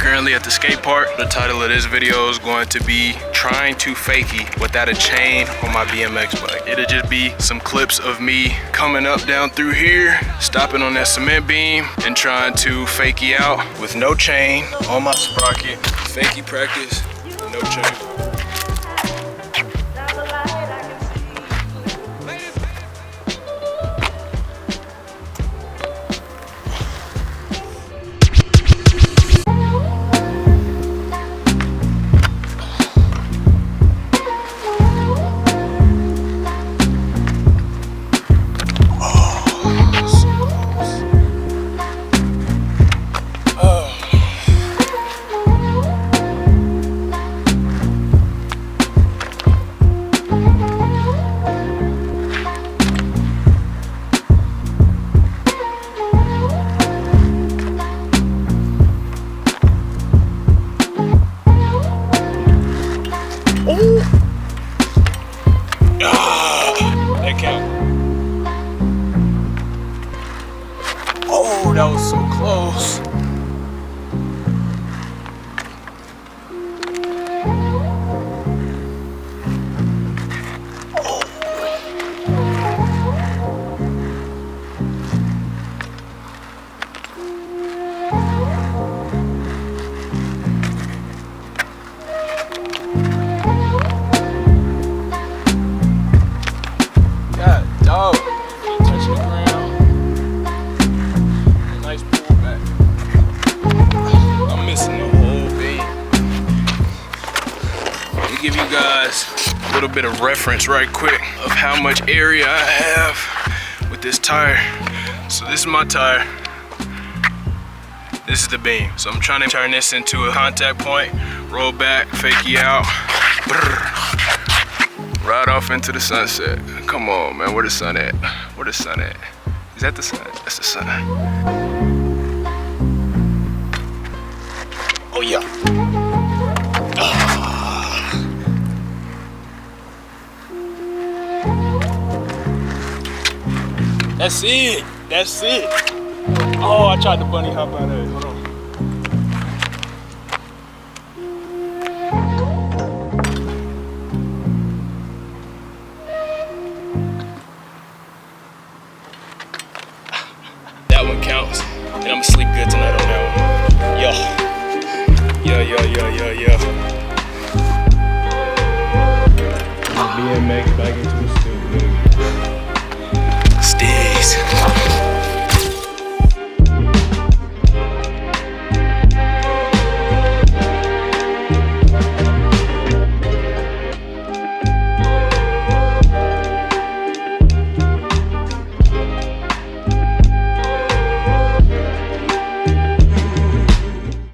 currently at the skate park. The title of this video is going to be trying to fakie without a chain on my BMX bike. It'll just be some clips of me coming up down through here, stopping on that cement beam, and trying to fakie out with no chain on my sprocket. Fakie practice, no chain. That count. Oh, that was so close. Give you guys a little bit of reference right quick of how much area I have with this tire. So this is my tire. This is the beam. So I'm trying to turn this into a contact point, roll back, fakie out, brrr, right off into the sunset. Come on, man, where the sun at? Where the sun at? Is that the sun? That's the sun. Oh yeah. That's it. That's it. Oh, I tried to bunny hop out of it. Hold on. That one counts. And I'm gonna sleep good tonight on that one. Yo. BMX back into the studio. Stays.